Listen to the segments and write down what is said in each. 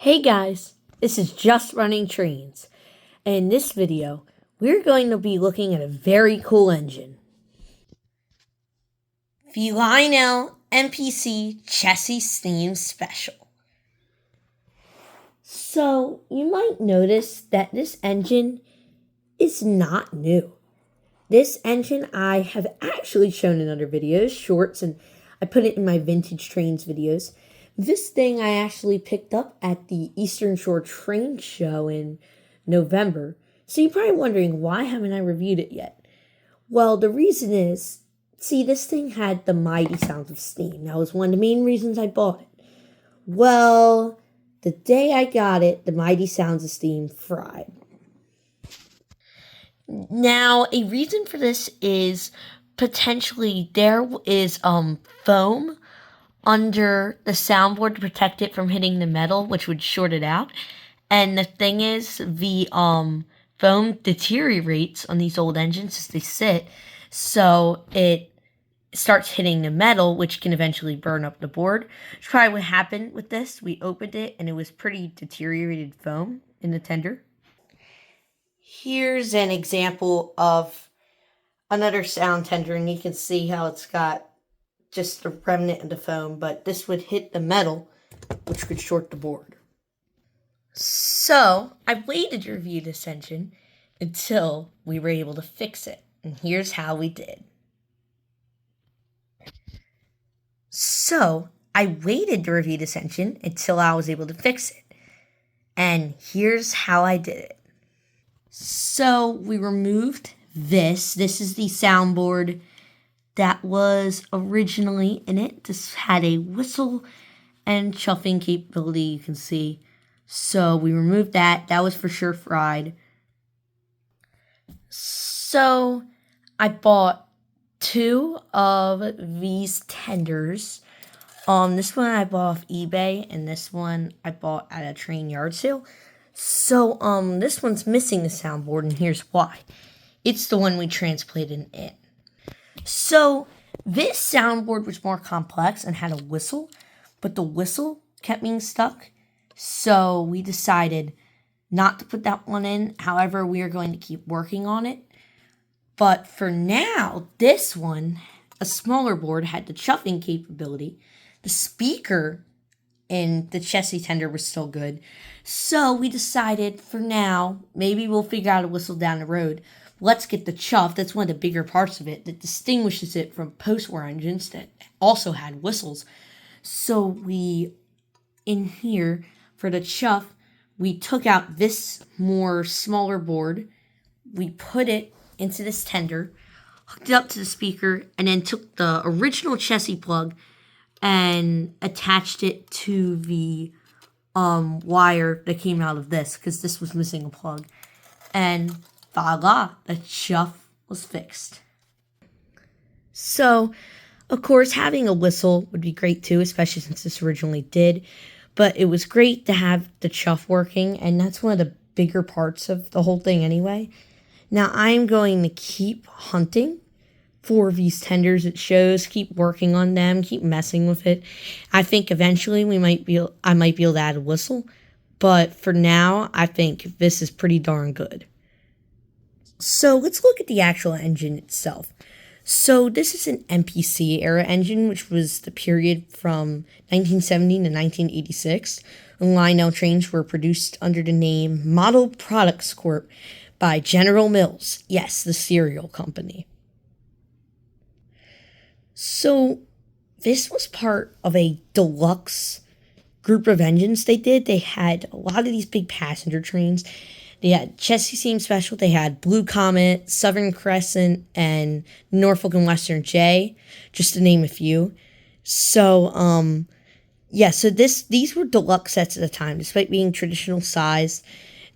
Hey guys, this is Just Running Trains, and in this video, we're going to be looking at a very cool engine. The Lionel MPC Chessie Steam Special. So, you might notice that this engine is not new. This engine I have actually shown in other videos, shorts, and I put it in my Vintage Trains videos. This thing I actually picked up at the Eastern Shore Train Show in November. So you're probably wondering, why haven't I reviewed it yet? Well, the reason is, see, this thing had the mighty sounds of steam. That was one of the main reasons I bought it. Well, the day I got it, the mighty sounds of steam fried. Now, a reason for this is potentially there is foam under the soundboard to protect it from hitting the metal, which would short it out. And the thing is, the foam deteriorates on these old engines as they sit, so it starts hitting the metal, which can eventually burn up the board. That's probably what happened with this. We opened it, and it was pretty deteriorated foam in the tender. Here's an example of another sound tender, and you can see how it's got just a remnant of the foam, but this would hit the metal, which could short the board. So, I waited to review this engine until we were able to fix it, and here's how we did. So, I waited to review this engine until I was able to fix it, and here's how I did it. So, we removed this. This is the soundboard that was originally in it. This had a whistle and chuffing capability, you can see. So we removed that. That was for sure fried. So I bought two of these tenders. This one I bought off eBay, and this one I bought at a train yard sale. So this one's missing the soundboard, and here's why. It's the one we transplanted in. So, this soundboard was more complex and had a whistle, but the whistle kept being stuck. So, we decided not to put that one in. However, we are going to keep working on it. But for now, this one, a smaller board, had the chuffing capability. The speaker in the Chessie tender was still good. So, we decided for now, maybe we'll figure out a whistle down the road. Let's get the chuff. That's one of the bigger parts of it that distinguishes it from post-war engines that also had whistles. So we, in here, for the chuff, we took out this more smaller board. We put it into this tender, hooked it up to the speaker, and then took the original Chessie plug and attached it to the wire that came out of this, because this was missing a plug. And voila, the chuff was fixed. So, of course, having a whistle would be great too, especially since this originally did. But it was great to have the chuff working, and that's one of the bigger parts of the whole thing anyway. Now, I'm going to keep hunting for these tenders it shows, keep working on them, keep messing with it. I think eventually I might be able to add a whistle, but for now, I think this is pretty darn good. So let's look at the actual engine itself. So this is an MPC era engine, which was the period from 1970 to 1986. And Lionel trains were produced under the name Model Products Corp. By General Mills. Yes, the cereal company. So this was part of a deluxe group of engines they did. They had a lot of these big passenger trains. They had Chessie Steam Special, they had Blue Comet, Southern Crescent, and Norfolk and Western J, just to name a few. So, so these were deluxe sets at the time, despite being traditional size.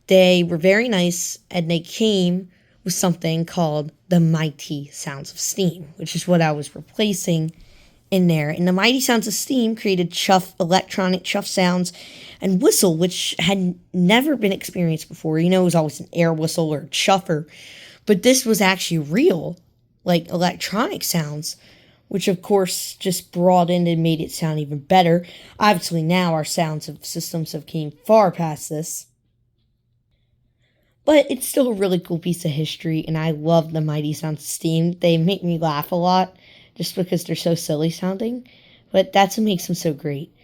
They were very nice, and they came with something called the Mighty Sounds of Steam, which is what I was replacing in there. And the Mighty Sounds of Steam created chuff, electronic chuff sounds, and whistle, which had never been experienced before. You know, it was always an air whistle or a chuffer, but this was actually real, like electronic sounds, which of course just broadened and made it sound even better. Obviously now our systems have came far past this. But it's still a really cool piece of history, and I love the Mighty Sounds of Steam. They make me laugh a lot just because they're so silly sounding, but that's what makes them so great.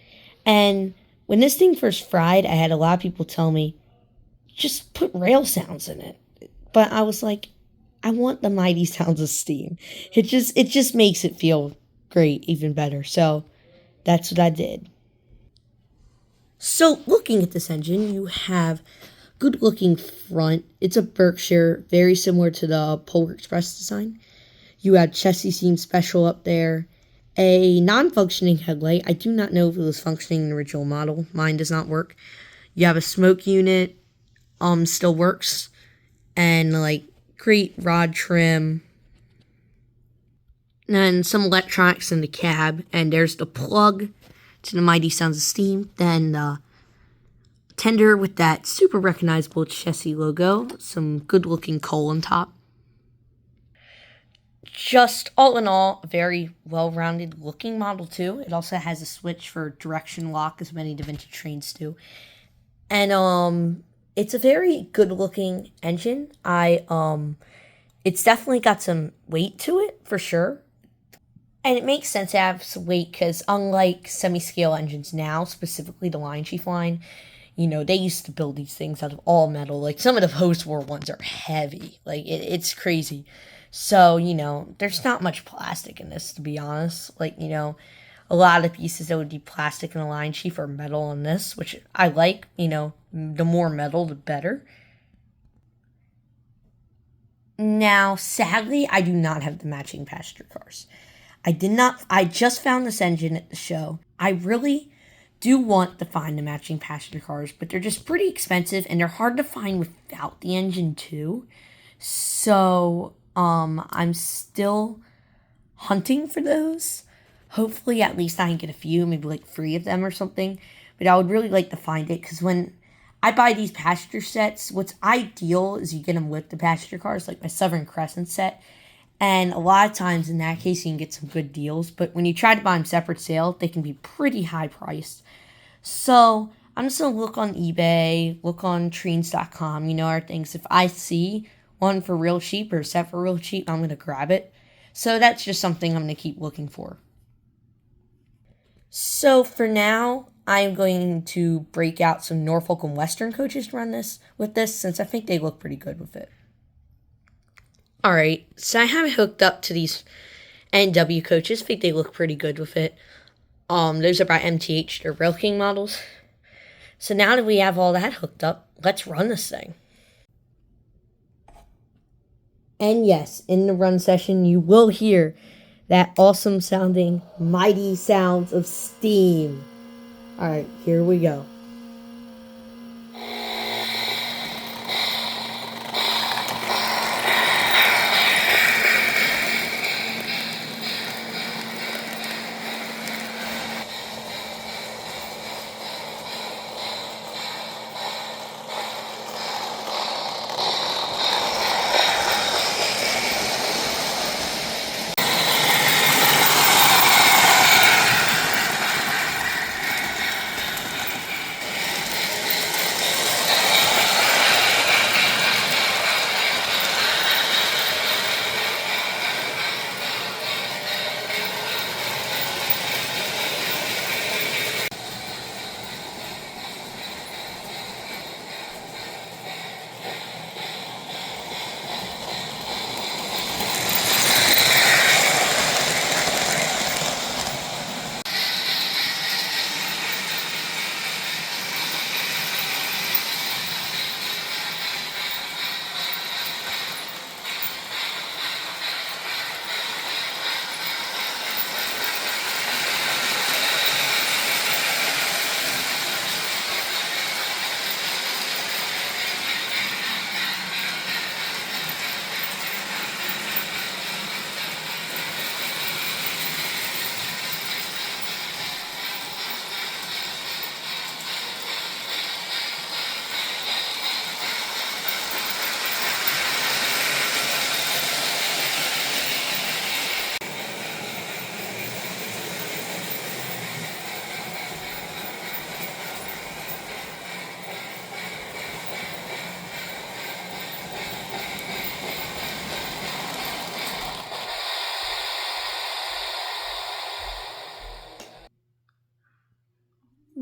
And when this thing first fried, I had a lot of people tell me, just put rail sounds in it. But I was like, I want the Mighty Sounds of Steam. It just makes it feel great, even better. So that's what I did. So looking at this engine, you have good looking front. It's a Berkshire, very similar to the Polar Express design. You have Chessie Steam Special up there. A non-functioning headlight. I do not know if it was functioning in the original model. Mine does not work. You have a smoke unit, still works. And like great rod trim. And some electronics in the cab. And there's the plug to the Mighty Sounds of Steam. Then the tender with that super recognizable Chessie logo. Some good looking coal on top. Just all in all, a very well-rounded looking Model 2. It also has a switch for direction lock, as many DaVinci trains do. And it's a very good looking engine. It's definitely got some weight to it for sure. And it makes sense to have some weight because unlike semi-scale engines now, specifically the Lion Chief line, they used to build these things out of all metal. Like some of the post-war ones are heavy. Like it's crazy. So, there's not much plastic in this, to be honest. Like, a lot of pieces that would be plastic in a Lion Chief are metal on this, which I like. The more metal, the better. Now, sadly, I do not have the matching passenger cars. I just found this engine at the show. I really do want to find the matching passenger cars, but they're just pretty expensive, and they're hard to find without the engine, too. So, I'm still hunting for those. Hopefully, at least I can get a few, maybe like 3 of them or something. But I would really like to find it because when I buy these passenger sets, what's ideal is you get them with the passenger cars, like my Southern Crescent set. And a lot of times in that case, you can get some good deals. But when you try to buy them separate sale, they can be pretty high priced. So I'm just going to look on eBay, look on Treens.com, our things. If I see one for real cheap or a set for real cheap, I'm going to grab it. So that's just something I'm going to keep looking for. So for now, I'm going to break out some Norfolk and Western coaches to run this since I think they look pretty good with it. Alright, so I have it hooked up to these NW coaches. I think they look pretty good with it. Those are by MTH, they're Rail King models. So now that we have all that hooked up, let's run this thing. And yes, in the run session, you will hear that awesome sounding Mighty Sounds of Steam. Alright, here we go.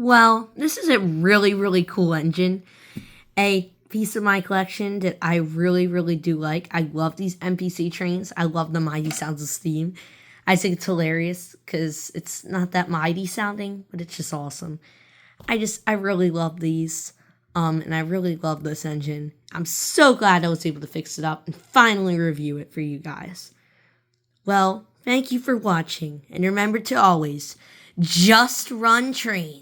Well, this is a really, really cool engine. A piece of my collection that I really, really do like. I love these MPC trains. I love the mighty sounds of steam. I think it's hilarious because it's not that mighty sounding, but it's just awesome. I really love these. And I really love this engine. I'm so glad I was able to fix it up and finally review it for you guys. Well, thank you for watching, and remember to always just run trains.